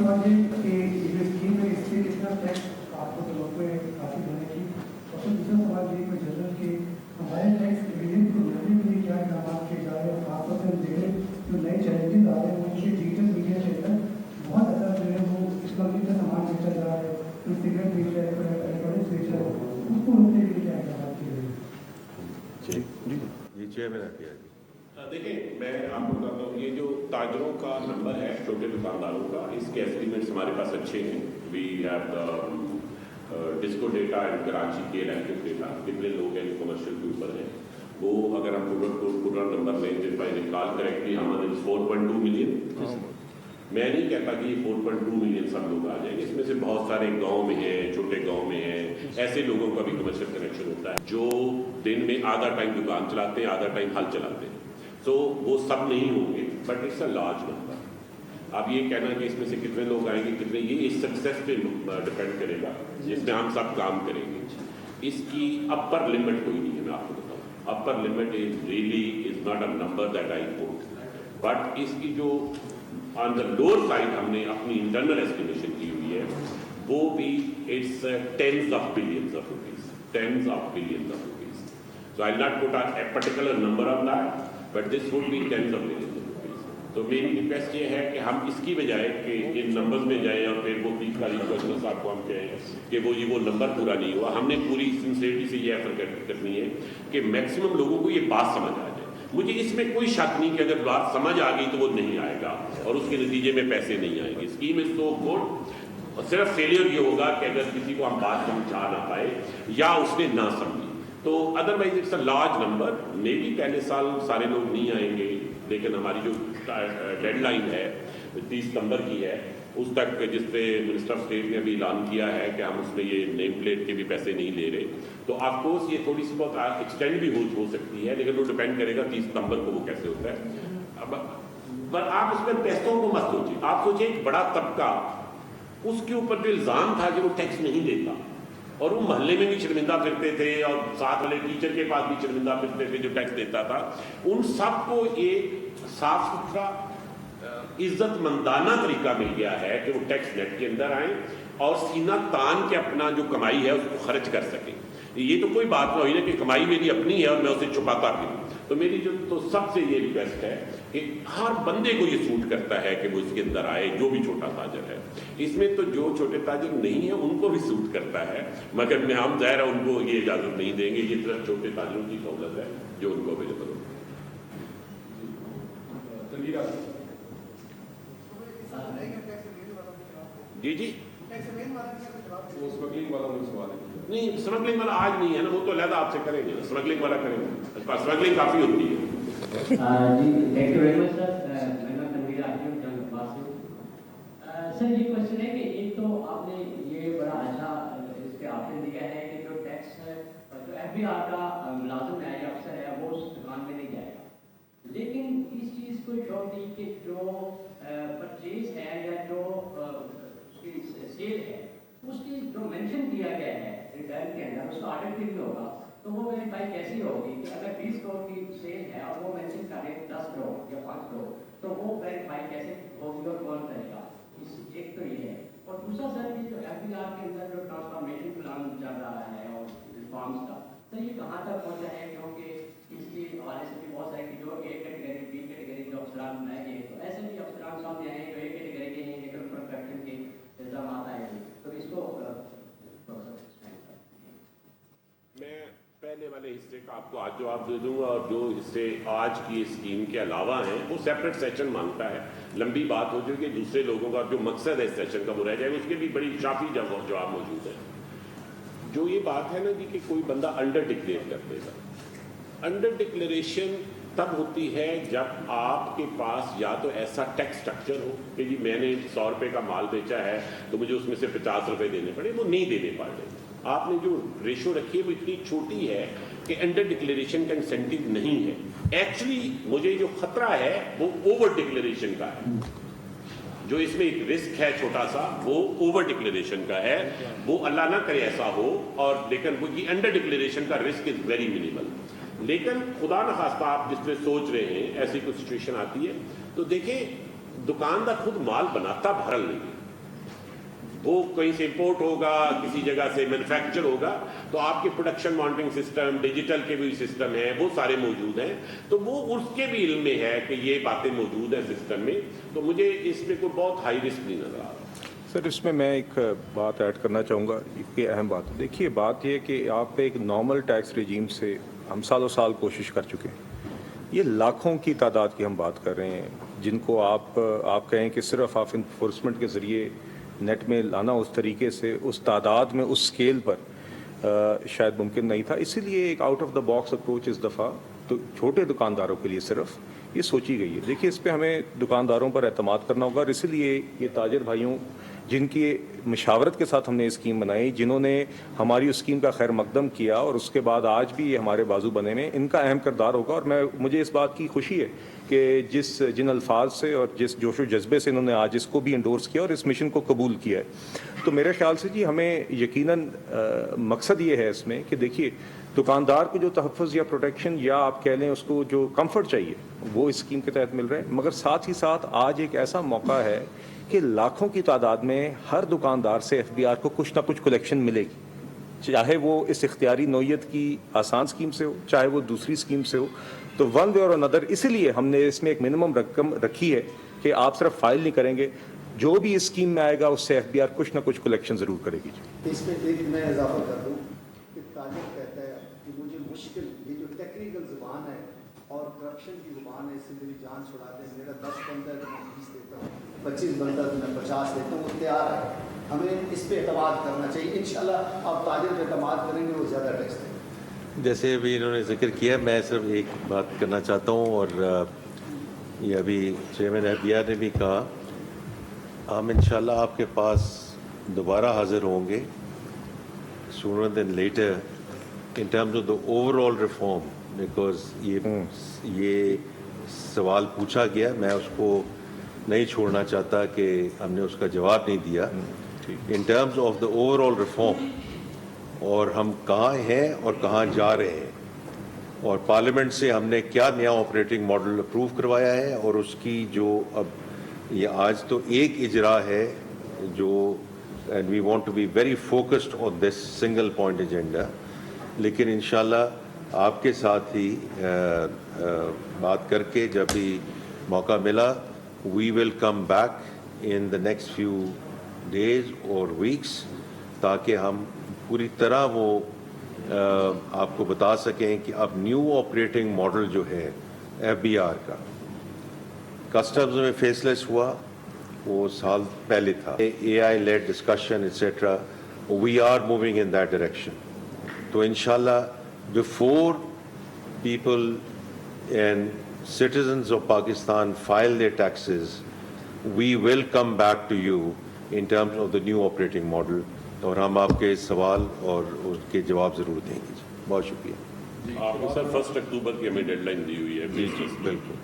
सवाल ये कि ये स्कीम में इससे कितना टैक्स आपको तो लोगों पे हासिल होने की, और फिर दूसरा सवाल ये कि जनरल के हमारे टैक्स डिवीजन को बढ़ाने के लिए क्या इकदाम किए जा रहे हैं, और खासतौर से हम देख रहे जो नए चैलेंजेस आ रहे हैं उनके डिजिटल मीडिया के अंदर बहुत ज़्यादा जो है वो इस्लामिक का सामान बेचा जा रहा है, कोई सिगरेट बेच रहा है, कोई इलेक्ट्रॉनिक्स बेच रहा है, उसको रोकने के लिए क्या इकदाम किए गए? जी चेयरमैन किया जी। देखिए, मैं आपको बताता हूँ, ये जो ताजरों का नंबर है, छोटे दुकानदारों का, इसके एस्टिमेट्स हमारे पास अच्छे हैं। We have the disco data and Karachi के इलेक्ट्रिक डेटा, कितने लोग हैं जो कमर्शियल के ऊपर हैं, वो अगर हम पूरा नंबर लें, जिस बाई रिकॉल करेक्टली हमारे 4.2 मिलियन। मैं नहीं कहता कि ये 4.2 मिलियन सब लोग आ जाएंगे, इसमें से बहुत सारे गांव में हैं, छोटे गांव में हैं, ऐसे लोगों का भी कमर्शियल कनेक्शन होता है जो दिन में आधा टाइम दुकान चलाते हैं, आधा टाइम हल चलाते हैं। तो वो सब नहीं होंगे, but it's a large number. अब ये कहना कि इसमें से कितने लोग आएंगे, कितने, ये इस सक्सेस पे डिपेंड करेगा जिसमें हम सब काम करेंगे। इसकी अपर लिमिट कोई नहीं है, मैं आपको बताऊँ। Upper limit is really is not a number that I put, but इसकी जो ऑन द लोअर साइड हमने अपनी इंटरनल एस्टिमेशन की हुई है, वो भी it's tens of billions of rupees, tens of billions of rupees. So I not put a particular number on that, but this would be tens of billions of rupees. तो मेरी request ये है कि हम इसकी बजाय कि इन नंबर्स में जाएं और फिर वो 30 तारीख को अजनल साहब को हम कहें कि वो नंबर पूरा नहीं हुआ। हमने पूरी सिंसियरिटी से ये एफर्ट करनी है कि मैक्सिमम लोगों को ये बात समझ आ जाए। मुझे इसमें कोई शक नहीं कि अगर बात समझ आ गई तो वो नहीं आएगा और उसके नतीजे में पैसे नहीं आएंगे। स्कीम इज सो गुड, और सिर्फ फेलियर ये होगा कि अगर किसी को हम बात समझा ना पाए या उसने ना समझी, तो otherwise it's a large number. मे भी पहले साल सारे लोग नहीं आएंगे, लेकिन हमारी जो डेडलाइन है 30 सितंबर की है, उस तक जिस पे मिनिस्टर ऑफ स्टेट ने अभी ऐलान किया है कि हम उसमें ये नेम प्लेट के भी पैसे नहीं ले रहे, तो ऑफकोर्स ये थोड़ी सी बहुत एक्सटेंड भी हो सकती है, लेकिन वो डिपेंड करेगा 30 सितंबर को वो कैसे होता है। अब पर आप इसमें पैसों को मत सोचिए, आप सोचिए एक बड़ा तबका, उसके ऊपर जो इल्ज़ाम था कि वो टैक्स नहीं देता और वो मोहल्ले में भी शर्मिंदा फिरते थे और साथ वाले टीचर के पास भी शर्मिंदा फिरते थे जो टैक्स देता था, उन सबको एक साफ सुथरा इज्जतमंदाना तरीका मिल गया है कि वो टैक्स नेट के अंदर आए और सीना तान के अपना जो कमाई है उसको खर्च कर सकें। ये तो कोई बात ना हुई ना कि कमाई मेरी अपनी है और मैं उसे छुपाता भी। तो मेरी तो सबसे ये रिक्वेस्ट है कि हर बंदे को ये सूट करता है कि वो इसके अंदर आए, जो भी छोटा ताजर है। इसमें तो जो छोटे ताजर नहीं है उनको भी सूट करता है, मगर मैं हम ज़ाहिर है उनको ये इजाज़त नहीं देंगे। ये सिर्फ छोटे ताजरों की सहूलत है जो उनको अवेलेबल हो। जी वो स्मगलिंग वाला मुझे सवाल है। नहीं, स्मगलिंग वाला आज नहीं है ना, वो तो अलग आपसे करेंगे, स्मगलिंग वाला करेंगे। स्मगलिंग काफ़ी होती है। जी thank you very much sir. मैं तनवीर आजम जंगबाज से सर, ये क्वेश्चन है कि एक तो आपने ये बड़ा अच्छा इस पे आपने दिया है कि जो टैक्स है, जो FBR का मुलाजिम है या अफसर है वो उस दुकान में नहीं जाएगा, लेकिन इस चीज़ को शो दी कि जो परचेज है या जो सेल है उसकी जो मेंशन किया गया है रिटर्न के अंदर, उसका ऑडिट भी होगा, तो वो वेरीफाई कैसी होगी कि अगर 20 करोड़ की सेल है और वो मेंशन करे 10 करोड़ या 5 करोड़, तो वो वेरीफाई कैसे होगी और कौन करेगा? इस एक तो ये है। और दूसरा सर, ये जो FBR के अंदर जो ट्रांसफॉर्मेशन प्लान चल रहा है और रिफॉर्म्स का, तो ये कहाँ तक पहुँचा है? क्योंकि इसके हवाले से भी बहुत सारे कि जो A कैटेगरी B कैटेगरी जो अफसरान बनाए गए, तो ऐसे भी अफसरान सामने आए जो A कैटेगरी के हैं लेकिन परफेक्शन के इल्ज़ाम आता है, तो इसको मैं पहले वाले हिस्से का आपको आज जवाब दे दूंगा, और जो हिस्से आज की स्कीम के अलावा हैं वो सेपरेट सेशन मांगता है। लंबी बात हो जाएगी, दूसरे लोगों का जो मकसद है इस सेशन का वो रह जाएगा, उसके भी बड़ी काफ़ी जवाब मौजूद है। जो ये बात है ना जी कि कोई बंदा अंडर डिक्लेयर कर देगा, अंडर डिक्लेरेशन तब होती है जब आपके पास या तो ऐसा टैक्स स्ट्रक्चर हो कि जी मैंने 100 रुपये का माल बेचा है तो मुझे उसमें से 50 रुपये देने पड़े, वो नहीं देने पड़ रहे। आपने जो रेशो रखी है वो इतनी छोटी है कि अंडर डिक्लेरेशन का इंसेंटिव नहीं है। एक्चुअली मुझे जो खतरा है वो ओवर डिक्लेरेशन का है। जो इसमें एक रिस्क है छोटा सा, वो ओवर डिक्लेरेशन का है। वो अल्लाह ना करे ऐसा हो, और लेकिन वो ये अंडर डिक्लेरेशन का रिस्क इज वेरी मिनिमल। लेकिन खुदा न खास्ता आप जिस पे सोच रहे हैं ऐसी कोई सिचुएशन आती है तो देखिए, दुकानदार खुद माल बनाता भरल नहीं है, وہ کہیں سے امپورٹ ہوگا, کسی جگہ سے مینوفیکچر ہوگا, تو آپ کے پروڈکشن مانیٹرنگ سسٹم, ڈیجیٹل کے بھی سسٹم ہیں, وہ سارے موجود ہیں, تو وہ اس کے بھی علم میں ہے کہ یہ باتیں موجود ہیں سسٹم میں. تو مجھے اس میں کوئی بہت ہائی رسک نہیں نظر آ رہا. سر اس میں ایک بات ایڈ کرنا چاہوں گا, یہ اہم بات. دیکھیے بات یہ کہ آپ ایک نارمل ٹیکس ریجیم سے ہم سالوں سال کوشش کر چکے ہیں. یہ لاکھوں کی تعداد کی ہم بات کر رہے ہیں جن کو آپ کہیں کہ صرف آپ انفورسمنٹ کے ذریعے نیٹ میں لانا اس طریقے سے, اس تعداد میں, اس اسکیل پر شاید ممکن نہیں تھا. اسی لیے ایک out of the box approach اس دفعہ تو چھوٹے دکانداروں کے لیے صرف یہ سوچی گئی ہے. دیکھیے اس پہ ہمیں دکانداروں پر اعتماد کرنا ہوگا, اور اسی لیے یہ تاجر بھائیوں جن کی مشاورت کے ساتھ ہم نے اسکیم بنائی, جنہوں نے ہماری اسکیم کا خیر مقدم کیا اور اس کے بعد آج بھی یہ ہمارے بازو بنے ہوئے, ان کا اہم کردار ہوگا. اور مجھے اس بات کی خوشی ہے کہ جن الفاظ سے اور جس جوش و جذبے سے انہوں نے آج اس کو بھی انڈورس کیا اور اس مشن کو قبول کیا ہے, تو میرے خیال سے جی ہمیں یقیناً مقصد یہ ہے اس میں کہ دیکھیے دکاندار کو جو تحفظ یا پروٹیکشن یا آپ کہہ لیں اس کو جو کمفرٹ چاہیے وہ اس اسکیم کے تحت مل رہے ہیں, مگر ساتھ ہی ساتھ آج ایک ایسا موقع ہے کہ لاکھوں کی تعداد میں ہر دکاندار سے ایف بی آر کو کچھ نہ کچھ کلیکشن ملے گی, چاہے وہ اس اختیاری نوعیت کی آسان اسکیم سے ہو, چاہے وہ دوسری اسکیم سے ہو. تو ون وے اور اندر اسی لیے ہم نے اس میں ایک منیمم رقم رکھی ہے کہ آپ صرف فائل نہیں کریں گے, جو بھی اس اسکیم میں آئے گا اس سے ایف بی آر کچھ نہ کچھ کلیکشن ضرور کرے گی. اس میں ایک میں اضافہ کر دوں کہ تاجر کہتا ہے کہ مجھے مشکل یہ جو ٹیکنیکل زبان ہے اور کرپشن کی زبان ہے, اس سے میری جان چھڑا دیں, میرا 10 بنتا ہے تو میں 20 دیتا ہوں, 25 بنتا ہے تو میں 50 دیتا ہوں, وہ تیار ہے. ہمیں اس پہ اعتماد کرنا چاہیے. انشاءاللہ آپ تاجر پہ اعتماد کریں گے, وہ زیادہ ٹیکس دیں گے. جیسے ابھی انہوں نے ذکر کیا, میں صرف ایک بات کرنا چاہتا ہوں, اور یہ ابھی چیئرمین ایف بی آر نے بھی کہا, ہم انشاءاللہ آپ کے پاس دوبارہ حاضر ہوں گے sooner than later in terms of the overall reform, because یہ سوال پوچھا گیا, میں اس کو نہیں چھوڑنا چاہتا کہ ہم نے اس کا جواب نہیں دیا. in terms of the overall reform, اور ہم کہاں ہیں اور کہاں جا رہے ہیں, اور پارلیمنٹ سے ہم نے کیا نیا آپریٹنگ ماڈل اپروو کروایا ہے, اور اس کی جو اب یہ آج تو ایک اجرا ہے جو, and we want to be very focused on this single point agenda, لیکن انشاءاللہ آپ کے ساتھ ہی بات کر کے جب بھی موقع ملا, we will come back in the next few days or weeks, تاکہ ہم پوری طرح وہ آپ کو بتا سکیں کہ اب نیو آپریٹنگ ماڈل جو ہے ایف بی آر کا, کسٹمز میں فیس لیس ہوا, وہ سال پہلے تھا, A I led discussion etcetera, we are moving in that direction. تو انشاءاللہ before people and citizens of Pakistan file their taxes, we will come back to you in terms of the new operating model, اور ہم آپ کے سوال اور اس کے جواب ضرور دیں گے. بہت شکریہ. آپ کو سر 1 اکتوبر کی ہمیں ڈیڈ لائن دی ہوئی ہے. جی بالکل.